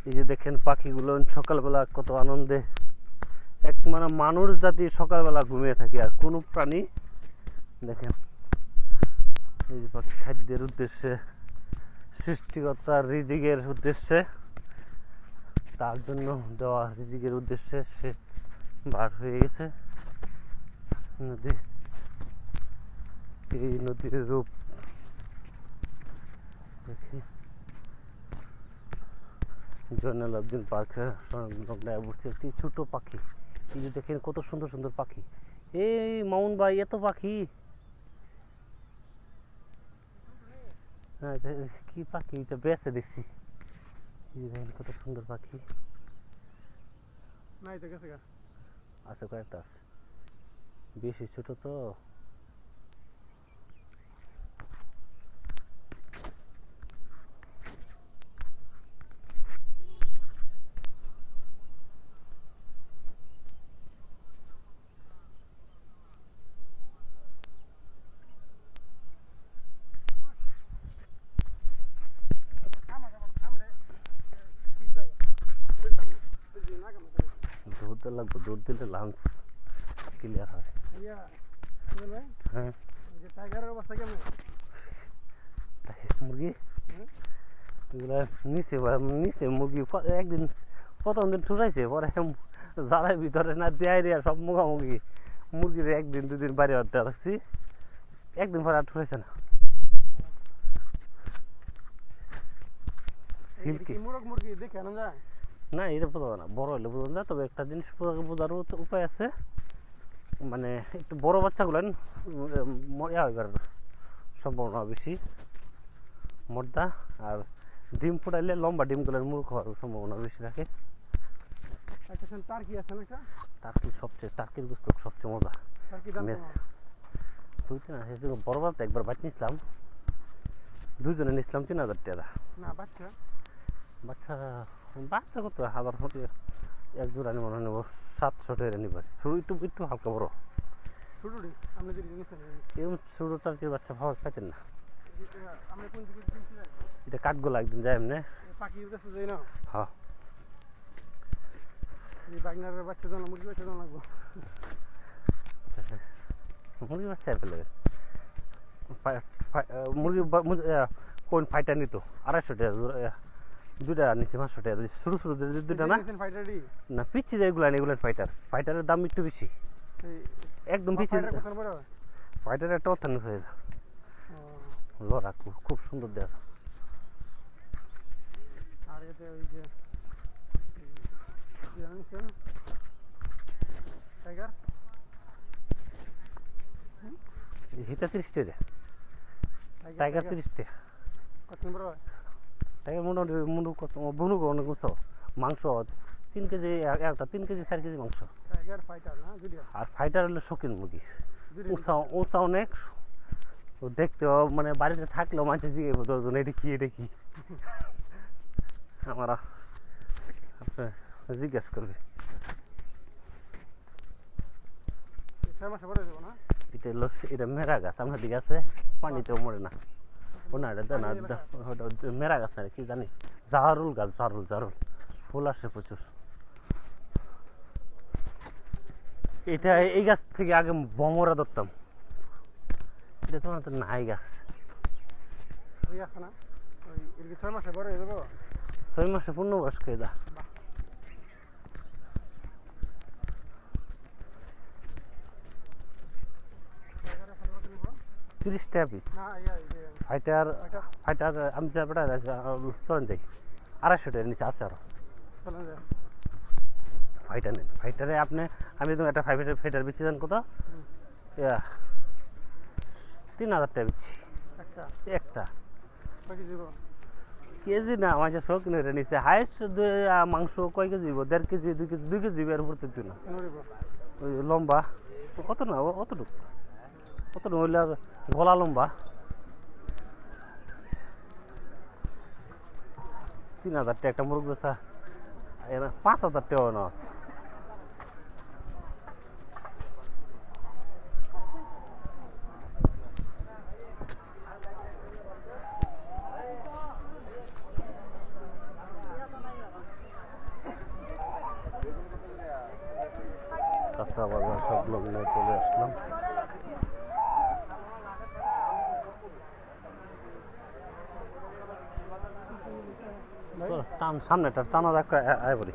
এই যে দেখেন পাখিগুলো সকালবেলা কত আনন্দে, এক মানে মানুষ জাতি সকালবেলা ঘুমিয়ে থাকে আর কোনো প্রাণী দেখেন এই যে পাখি খাদ্যের উদ্দেশ্যে, সৃষ্টিকর্তার রিজিকের উদ্দেশ্যে, তার জন্য দেওয়া রিজিকের উদ্দেশ্যে সে বার হয়ে গেছে নদী। এই নদীর রূপ দেখি জয়নাল আবদিন পার্কে সংলগ্নায় বসছে একটি ছোট পাখি। এই যে দেখেন কত সুন্দর সুন্দর পাখি। এই মামুন ভাই এত পাখি, হ্যাঁ কি পাখি এটা বেঁচে দেখছি। এই যে দেখেন কত সুন্দর পাখি আছে, কয়েকটা আছে, বেশি ছোট তো। দৌড়তে লাগবে, দৌড় দিলে লাঞ্চ ক্লিয়ার হয়। হ্যাঁ মুরগি এগুলা নিচে নিচে মুরগি একদিন প্রথম দিন ঠুরাইছে, পরে জ্বালায় ভিতরে না দেয় সব মুখামুখি মুরগির একদিন দুদিন বাইরে হতে রাখছি, একদিন পরে আর ঠুরাইছে না। না এটা বোঝা না, বড় হলে বোঝা যায়। তবে একটা জিনিস বোঝার উপায় আছে, মানে একটু বড় বাচ্চাগুলো হইবার সম্ভাবনা বেশি মর্দা, আর ডিম ফুটাইলে লম্বা ডিমগুলোর মূর্খ হওয়ার সম্ভাবনা বেশি থাকে। টার্কি সবচেয়ে, টার্কির গোস্ত সবচেয়ে মজা। বুঝতে না সেজন্য বড় বাচ্চা একবার বাচ্চা নিছিলাম, দুজনে নিছিলাম 3000 টাকা। বাচ্চা বাচ্চা কত 1000 এক জোড়া মনে হয় নেবো 700 টাকা নিবে, শুরু একটু একটু হালকা বড়। এরকম ছোট টার্কির বাচ্চা পাওয়া পাইতেন না। এটা কাঠগোলা একদিন যায় এমনি। হ্যাঁ মুরগি বাচ্চা ফেলে মুরগি কোন ফাইটার নিত 250 টাকা, দুটা নিচে 500 টাকা শুরু শুরু দুটা না না পিচ্ছি যায় এগুলো, এগুলো ফাইটার, ফাইটারের দাম একটু বেশি একদম পিচ্ছি। ফাইটার একটা অর্থান্ত হয়ে যায় লড়া খুব সুন্দর দেখা। হিটা 30 টাকা, টাইগার 30 টাকা। টাইগার মোটামুটি মুন্ডু কত বুনুক অনেক উঁচু, মাংস 3 কেজি একটা, 3 কেজি 4 কেজি মাংস। আর ফাইটার হলো শৌখিন মুরগি, উঁচা উঁচা অনেক, দেখতে মানে বাড়িতে থাকলেও মানুষ জিজ্ঞেস করতো এটা কি এটা কি, আমার জিজ্ঞেস করবে। এটা হলো এটা মেরা গাছ, আমার দিকে আছে, পানিতেও মরে না। ও না এটা না মেরা গাছ না কি জানি, জাহারুল গাছ, জারুল জারুল ফুল আসে প্রচুর। এটা এই গাছ থেকে আগে বমরা ধরতাম, এটা তোমার তো নাই গাছ। 6 মাসে পূর্ণবয়স্ক এটা। 30 টাকা পিস। ফাইটার ফাইটার আমি চলেন যাই 250 টাকার নিচে আছে আরো। ফাইটার নেন, ফাইটারে আপনি আমি তো একটা ফাইটার বেশি দেন কত 3000 টাকা বেশি একটা কেজি না, আমার শখ নিয়ে নিচ্ছে হাইস্ট মাংস কয় কেজি 1.5 কেজি 2 কেজি 2 কেজি এর উপর তুই না। ওই লম্বা কত না অতটুকু অতটুকু হইলে গলা লম্বা 3000 টাকা একটা মুরগ বেচা, 5000 টাকা না আছে। কাঁচা বাজার সব লোক নিয়ে চলে আসলাম। টান সামনেটা টানা দেখা আয় বলি